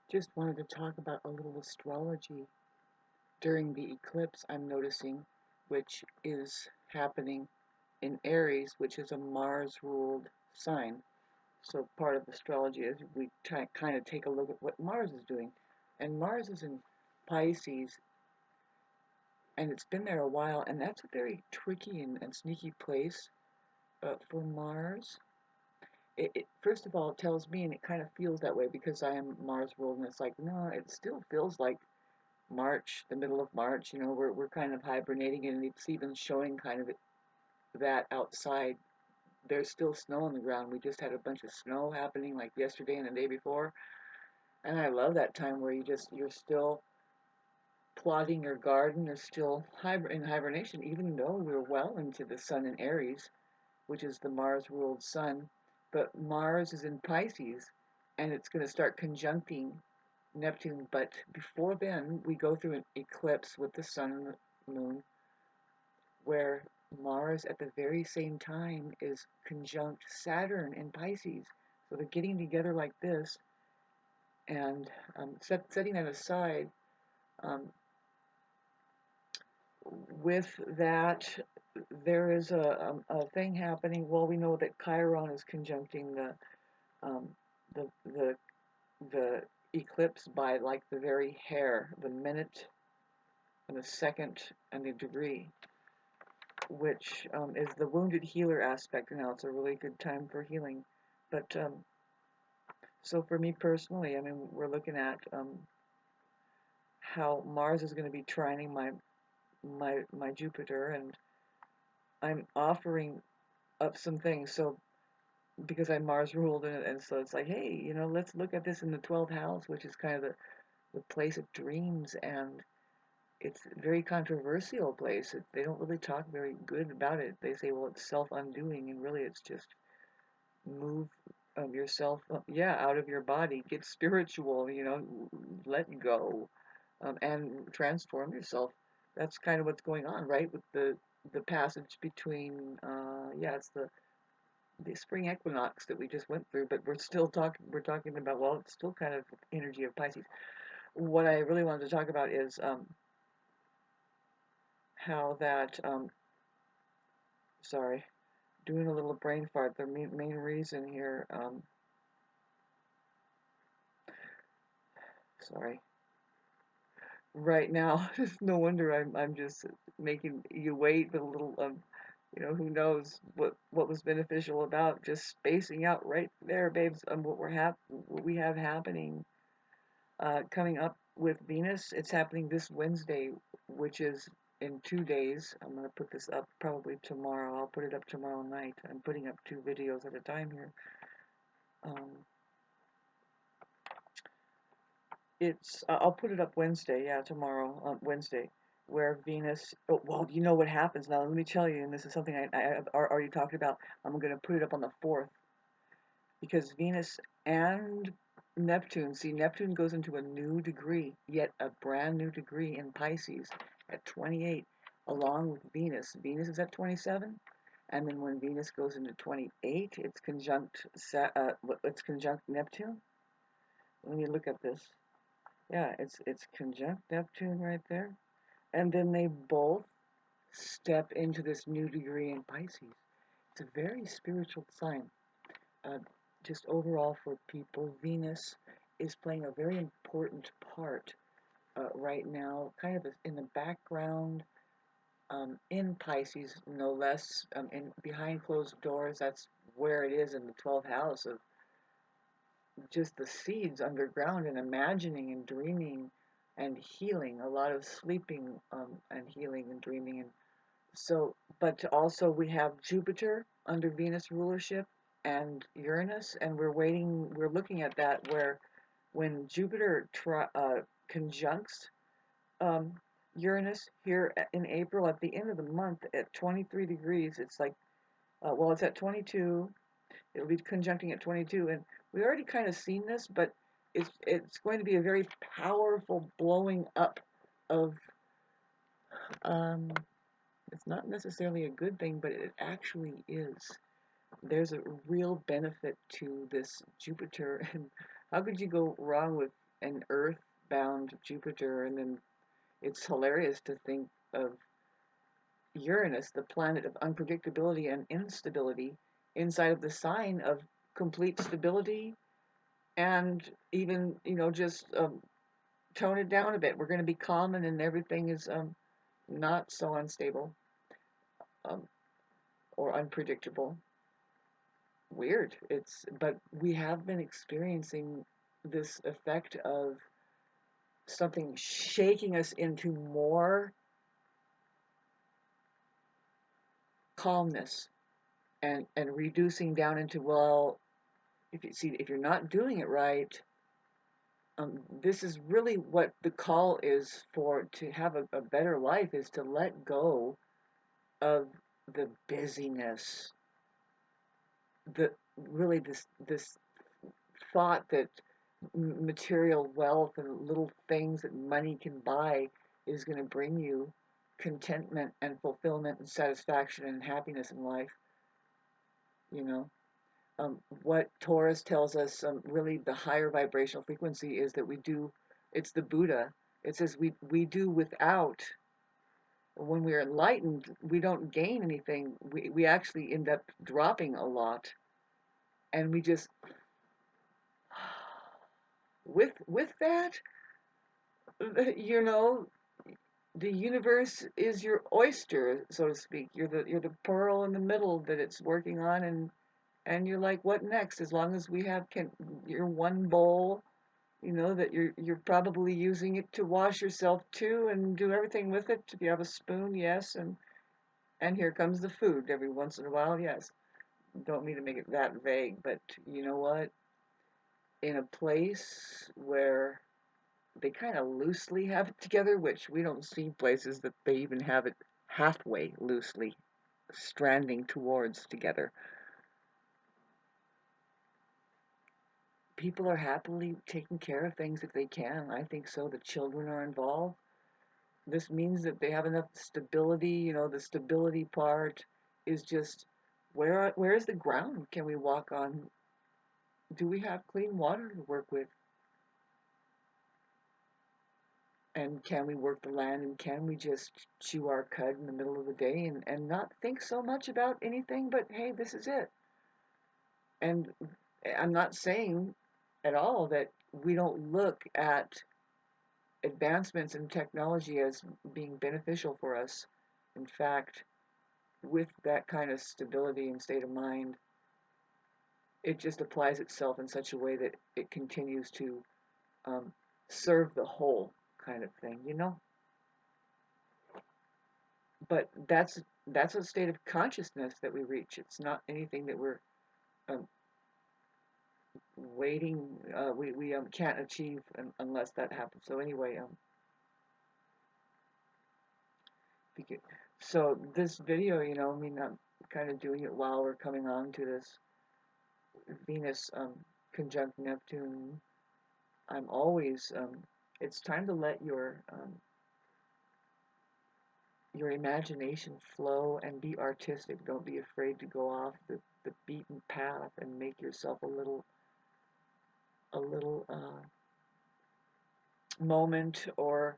Just wanted to talk about a little astrology during the eclipse I'm noticing, which is happening in Aries, which is a Mars-ruled sign. So part of astrology is we kind of take a look at what Mars is doing. And Mars is in Pisces, and it's been there a while, and that's a very tricky and sneaky place for Mars. First of all, it tells me, and it kind of feels that way because I am Mars ruled, and it's like, no, it still feels like March, the middle of March, we're kind of hibernating, and it's even showing kind of that outside. There's still snow on the ground. We just had a bunch of snow happening like yesterday and the day before, and I love that time where you're still plotting your garden. You're still in hibernation, even though we're well into the sun in Aries, which is the Mars-ruled sun. But Mars is in Pisces, and it's going to start conjuncting Neptune, but before then, we go through an eclipse with the sun and the moon, where Mars at the very same time is conjunct Saturn in Pisces. So they're getting together like this, and setting that aside, um, with that, there is a thing happening. Well, we know that Chiron is conjuncting um, the the eclipse by like the very hair, the minute and the second and the degree, which is the wounded healer aspect. Now it's a really good time for healing. But so for me personally, I mean, we're looking at how Mars is going to be trining my Jupiter, and I'm offering up some things. So because I'm Mars ruled, and so it's like, hey, let's look at this in the 12th house, which is kind of the place of dreams, and it's a very controversial place. They don't really talk very good about it. They say, well, it's self-undoing, and really it's just move yourself, yeah, out of your body, get spiritual, let go, and transform yourself. That's kind of what's going on, right? With the passage between, yeah, it's the spring equinox that we just went through, but we're talking about, well, it's still kind of energy of Pisces. What I really wanted to talk about is how that, sorry, doing a little brain fart. The main reason here, sorry, right now, it's no wonder I'm just making you wait with a little, who knows what was beneficial about just spacing out right there, babes, what we have happening, coming up with Venus. It's happening this Wednesday, which is in 2 days. I'm gonna put this up probably tomorrow. I'll put it up tomorrow night. I'm putting up 2 videos at a time here. Um, I'll put it up Wednesday, yeah, tomorrow on Wednesday, where Venus. Oh, well, you know what happens now. Let me tell you, and this is something I have already talked about. I'm going to put it up on the 4th because Venus and Neptune. See, Neptune goes into a new degree, yet a brand new degree in Pisces at 28, along with Venus. Venus is at 27, and then when Venus goes into 28, it's conjunct Neptune. Let me look at this. Yeah, it's conjunct Neptune right there. And then they both step into this new degree in Pisces. It's a very spiritual sign. Uh, just overall for people, Venus is playing a very important part right now, kind of in the background, in Pisces, no less, in behind closed doors. That's where it is in the 12th house of just the seeds underground and imagining and dreaming and healing, a lot of sleeping and healing and dreaming. And so, but also we have Jupiter under Venus rulership and Uranus, and we're looking at that where when Jupiter conjuncts um, Uranus here in April at the end of the month at 23 degrees, it's like, well, it's at 22. It'll be conjuncting at 22, and we already kind of seen this, but it's going to be a very powerful blowing up of, um, it's not necessarily a good thing, but it actually is. There's a real benefit to this Jupiter, and how could you go wrong with an Earth-bound Jupiter, and then it's hilarious to think of Uranus, the planet of unpredictability and instability, inside of the sign of complete stability, and even, just tone it down a bit. We're going to be common, and everything is not so unstable um, or unpredictable. Weird. But we have been experiencing this effect of something shaking us into more calmness, and reducing down into, well, if you're not doing it right, this is really what the call is for, to have a better life, is to let go of the busyness, the really this thought that material wealth and little things that money can buy is going to bring you contentment and fulfillment and satisfaction and happiness in life. You know, what Taurus tells us, really the higher vibrational frequency, is that it's the Buddha. It says we do without. When we're enlightened, we don't gain anything. We actually end up dropping a lot, and we just, with that, you know, the universe is your oyster, so to speak. You're the pearl in the middle that it's working on, and you're like, what next? As long as we have your one bowl, that you're probably using it to wash yourself too, and do everything with it. If you have a spoon, yes, and here comes the food every once in a while, yes. Don't mean to make it that vague, but you know what? In a place where they kind of loosely have it together, which we don't see places that they even have it halfway loosely stranding towards together. People are happily taking care of things if they can. I think so. The children are involved. This means that they have enough stability. The stability part is just, where is the ground can we walk on? Do we have clean water to work with? And can we work the land, and can we just chew our cud in the middle of the day, and not think so much about anything but, hey, this is it? And I'm not saying at all that we don't look at advancements in technology as being beneficial for us. In fact, with that kind of stability and state of mind, it just applies itself in such a way that it continues to um, serve the whole, kind of thing. But that's a state of consciousness that we reach. It's not anything that we're um, waiting. We can't achieve unless that happens. So anyway, so this video, I mean, I'm kind of doing it while we're coming on to this Venus conjunct Neptune. I'm always, it's time to let your imagination flow and be artistic. Don't be afraid to go off the beaten path and make yourself a little moment or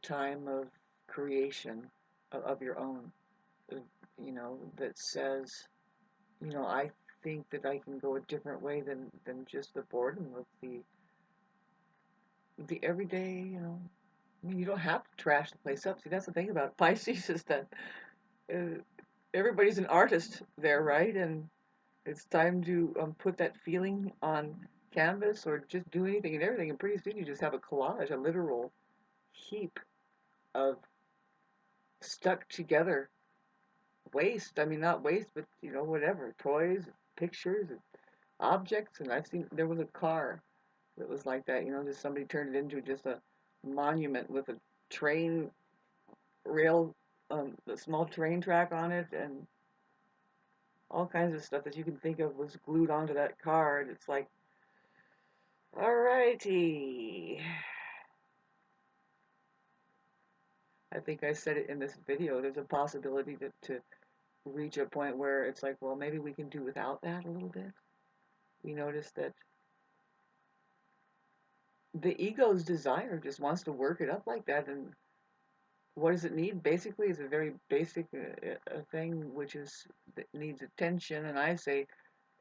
time of creation of your own. uh, that says, I think that I can go a different way than just the boredom of the everyday. I mean, you don't have to trash the place up. See, that's the thing about Pisces, is that uh, everybody's an artist there, right? And it's time to put that feeling on canvas, or just do anything and everything, and pretty soon you just have a collage, a literal heap of stuck together waste. I mean, not waste, but whatever, toys, pictures, objects. And there was a car that was like that. Just somebody turned it into just a monument with a train rail, a small train track on it, and all kinds of stuff that you can think of was glued onto that car. And it's like, alrighty. I think I said it in this video. There's a possibility to reach a point where it's like, well, maybe we can do without that a little bit. We notice that the ego's desire just wants to work it up like that, and what does it need? Basically, it's a very basic thing, which is that needs attention. And I say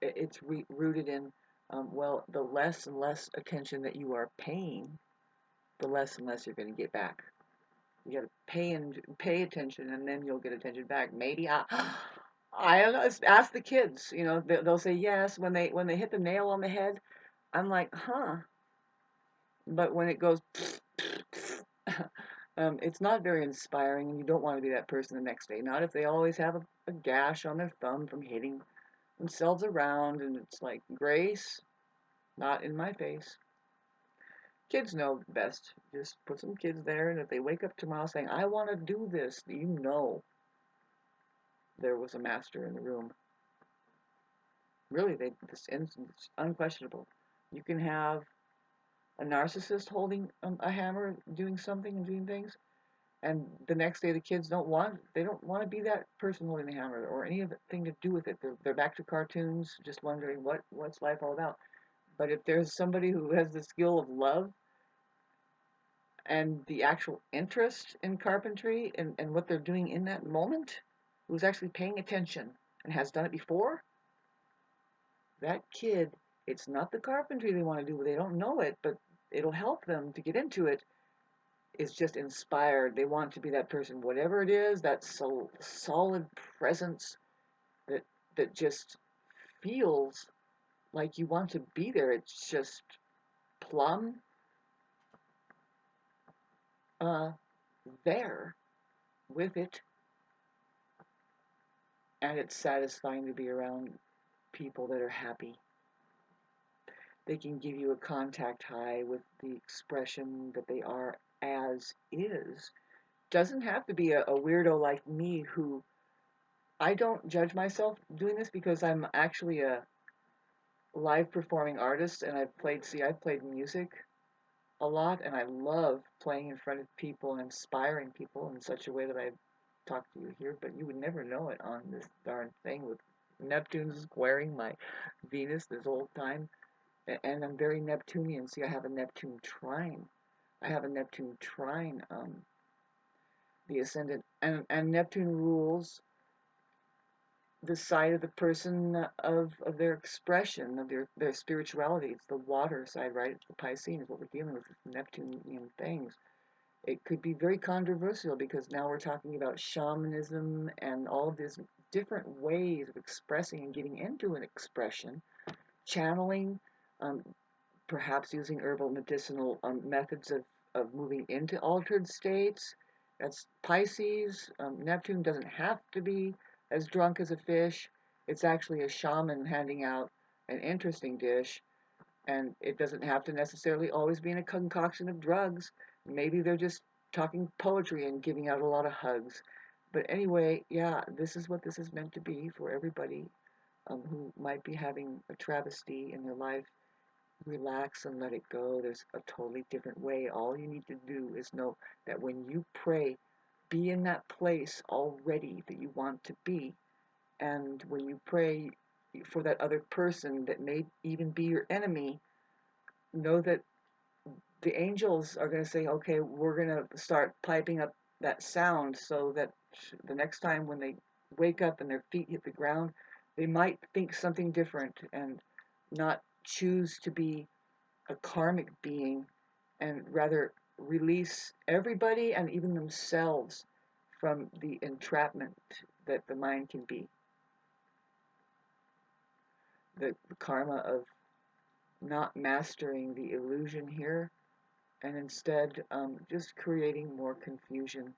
it's rooted in, well, the less and less attention that you are paying, the less and less you're going to get back. You got to pay attention, and then you'll get attention back. Maybe I don't know. Ask the kids. You know, they'll say yes when they hit the nail on the head. I'm like, huh. But when it goes, it's not very inspiring, and you don't want to be that person the next day. Not if they always have a gash on their thumb from hitting themselves around, and it's like, Grace, not in my face. Kids know best. Just put some kids there, and if they wake up tomorrow saying, I want to do this, you know there was a master in the room. Really, it's unquestionable. You can have a narcissist holding a hammer, doing something and doing things, and the next day the kids they don't want to be that person holding the hammer or anything to do with it. They're back to cartoons, just wondering what's life all about. But if there's somebody who has the skill of love and the actual interest in carpentry and what they're doing in that moment, who's actually paying attention and has done it before, that kid, it's not the carpentry they want to do, they don't know it, but it'll help them to get into it, is just inspired. They want to be that person, whatever it is, that solid presence that just feels like you want to be there. It's just plumb uh, there with it, and it's satisfying to be around people that are happy. They can give you a contact high with the expression that they are as is. Doesn't have to be a weirdo like me who I don't judge myself doing this because I'm actually a live performing artist and I've played music a lot and I love playing in front of people and inspiring people in such a way that I talk to you here, but you would never know it on this darn thing with Neptune squaring my Venus this whole time. And I'm very Neptunian. See, I have a Neptune trine. I have a Neptune trine, the ascendant, and Neptune rules the side of the person of their expression, of their spirituality. It's the water side, right? It's the Piscean is what we're dealing with, Neptunian things. It could be very controversial because now we're talking about shamanism and all of these different ways of expressing and getting into an expression, channeling, um, perhaps using herbal medicinal methods of moving into altered states. That's Pisces. Neptune doesn't have to be as drunk as a fish. It's actually a shaman handing out an interesting dish, and it doesn't have to necessarily always be in a concoction of drugs. Maybe they're just talking poetry and giving out a lot of hugs. But anyway, yeah, this is what this is meant to be for everybody who might be having a travesty in their life. Relax and let it go. There's a totally different way. All you need to do is know that when you pray, be in that place already that you want to be. And when you pray for that other person that may even be your enemy, know that the angels are going to say, okay, we're going to start piping up that sound so that the next time when they wake up and their feet hit the ground, they might think something different and not choose to be a karmic being and rather release everybody and even themselves from the entrapment that the mind can be. The karma of not mastering the illusion here and instead just creating more confusion,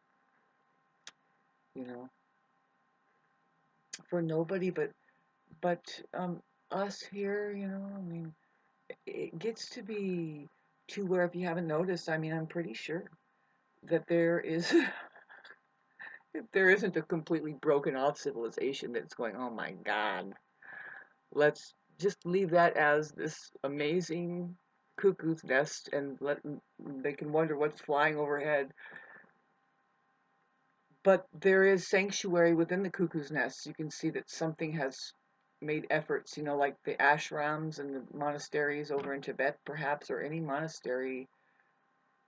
you know, for nobody but us here, you know. I mean, it gets to be to where if you haven't noticed, I mean, I'm pretty sure that there is if there isn't a completely broken off civilization that's going, oh my God, let's just leave that as this amazing cuckoo's nest and let they can wonder what's flying overhead. But there is sanctuary within the cuckoo's nest. You can see that something has made efforts, like the ashrams and the monasteries over in Tibet, perhaps, or any monastery.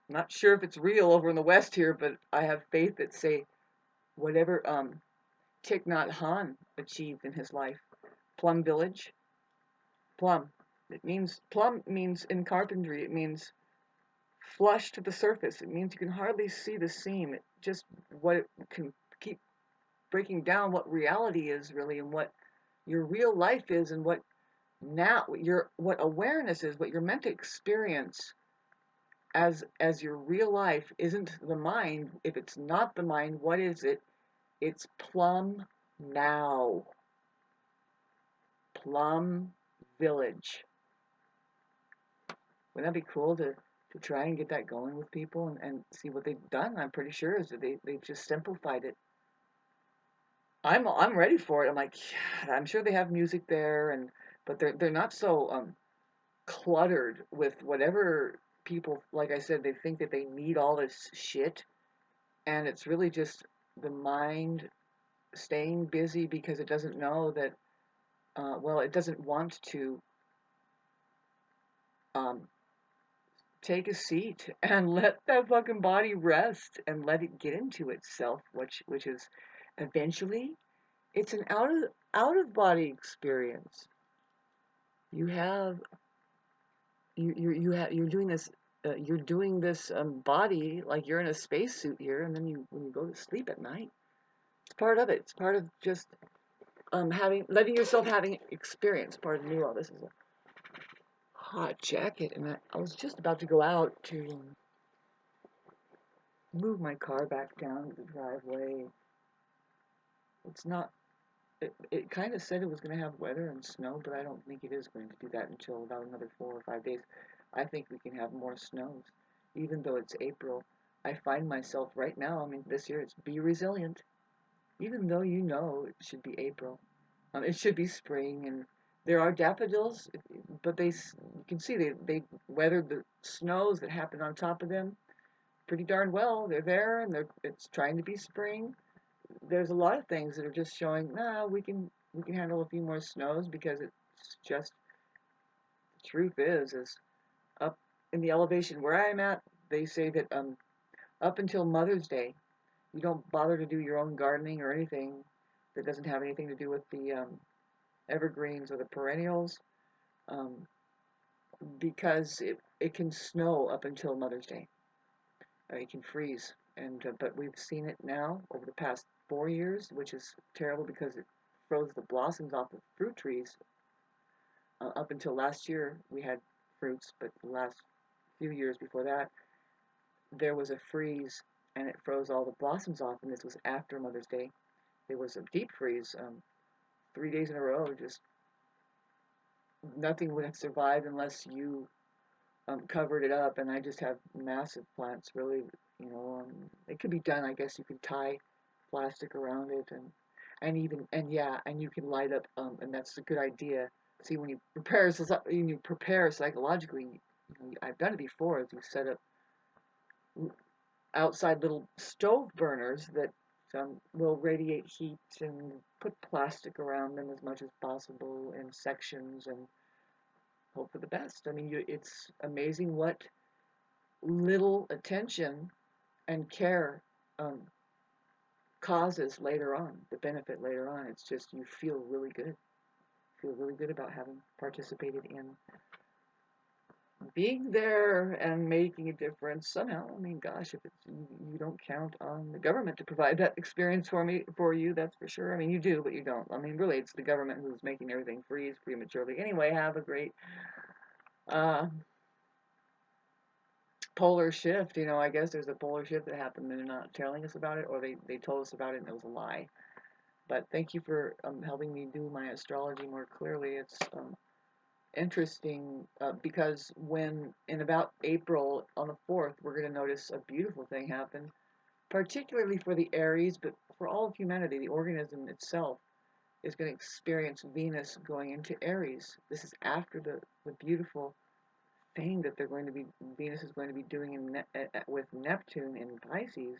Not sure if it's real over in the West here, but I have faith that say whatever Thich Nhat Hanh achieved in his life. Plum Village, plum. Plum means in carpentry. It means flush to the surface. It means you can hardly see the seam. It just what it can keep breaking down what reality is really and what your real life is and what awareness is, what you're meant to experience as your real life isn't the mind. If it's not the mind, what is it? It's plum now. Plum Village. Wouldn't that be cool to try and get that going with people and see what they've done? I'm pretty sure is that they've just simplified it. I'm ready for it. I'm like, yeah, I'm sure they have music there but they're not so cluttered with whatever people, like I said, they think that they need all this shit, and it's really just the mind staying busy because it doesn't know that, it doesn't want to um, take a seat and let that fucking body rest and let it get into itself, which is eventually it's an out of body experience. You have you're doing this body like you're in a spacesuit here, and then when you go to sleep at night, it's part of it. It's part of just letting yourself having experience. Pardon me while this is a hot jacket, and I was just about to go out to move my car back down to the driveway. It's not. It kind of said it was going to have weather and snow, but I don't think it is going to do that until about another 4 or 5 days. I think we can have more snows, even though it's April. I find myself right now, I mean, this year it's be resilient, even though it should be April. It should be spring, and there are daffodils, but you can see they weathered the snows that happened on top of them pretty darn well. They're there, and it's trying to be spring. There's a lot of things that are just showing, nah, we can handle a few more snows because it's just the truth is up in the elevation where I'm at, they say that up until Mother's Day, you don't bother to do your own gardening or anything that doesn't have anything to do with the evergreens or the perennials, um, because it can snow up until Mother's Day. It can freeze, and but we've seen it now over the past 4 years, which is terrible because it froze the blossoms off of fruit trees. Up until last year, we had fruits, but the last few years before that, there was a freeze and it froze all the blossoms off. And this was after Mother's Day. There was a deep freeze, 3 days in a row. Just nothing would have survived unless you covered it up. And I just have massive plants, really. It could be done. I guess you could tie plastic around it and you can light up, and that's a good idea. See, when you prepare psychologically, I've done it before. Is you set up outside little stove burners that will radiate heat and put plastic around them as much as possible in sections and hope for the best. I mean, it's amazing what little attention and care um, causes later on, the benefit later on. It's just you feel really good about having participated in being there and making a difference somehow. I mean, gosh, if you don't count on the government to provide that experience for you, that's for sure. I mean, you do, but you don't. I mean, really, it's the government who's making everything freeze prematurely. Anyway, have a great uh, polar shift. I guess there's a polar shift that happened and they're not telling us about it, or they told us about it and it was a lie. But thank you for helping me do my astrology more clearly. It's interesting because when in about April on the 4th, we're going to notice a beautiful thing happen, particularly for the Aries, but for all of humanity, the organism itself is going to experience Venus going into Aries. This is after the beautiful thing that Venus is going to be doing with Neptune in Pisces.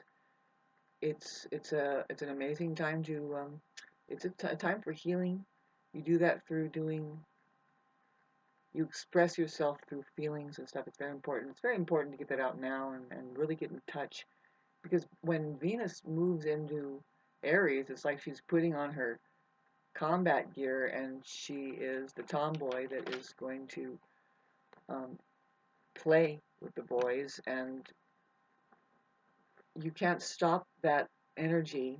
It's an amazing time to it's a time for healing. You do that through you express yourself through feelings and stuff. It's very important. It's very important to get that out now and really get in touch. Because when Venus moves into Aries, it's like she's putting on her combat gear and she is the tomboy that is going to um, play with the boys. And you can't stop that energy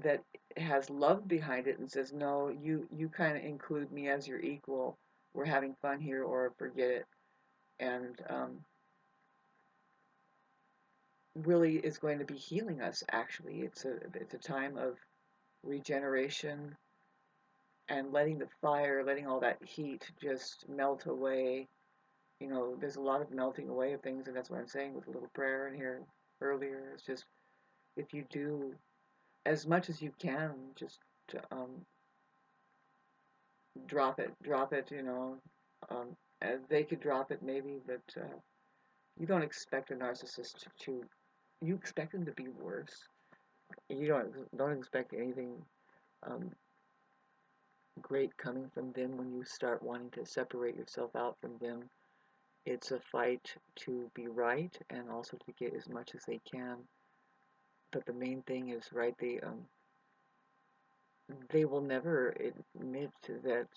that has love behind it and says, no, you kind of include me as your equal. We're having fun here, or forget it. And really is going to be healing us. Actually, it's a time of regeneration and letting the fire, letting all that heat just melt away. You know, there's a lot of melting away of things, and that's what I'm saying with a little prayer in here earlier. It's just if you do as much as you can, just to, drop it. You know, they could drop it maybe, but you don't expect a narcissist to. You expect them to be worse. You don't expect anything um, great coming from them when you start wanting to separate yourself out from them. It's a fight to be right and also to get as much as they can. But the main thing is, right, they will never admit that,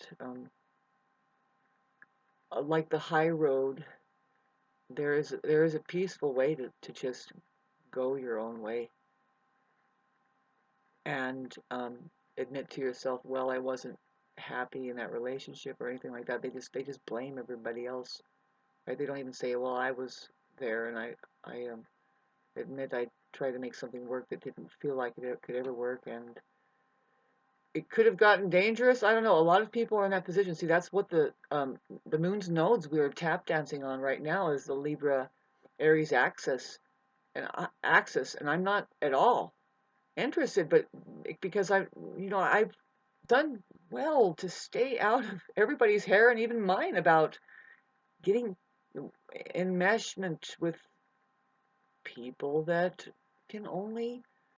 like the high road, there is a peaceful way to just go your own way and admit to yourself, well, I wasn't happy in that relationship or anything like that. They just blame everybody else. Right? They don't even say, well, I was there and I admit I tried to make something work that didn't feel like it could ever work, and it could have gotten dangerous. I don't know. A lot of people are in that position. See, that's what the moon's nodes we are tap dancing on right now is the Libra Aries axis, and I'm not at all interested, but because I've done well to stay out of everybody's hair and even mine about getting enmeshment with people that can only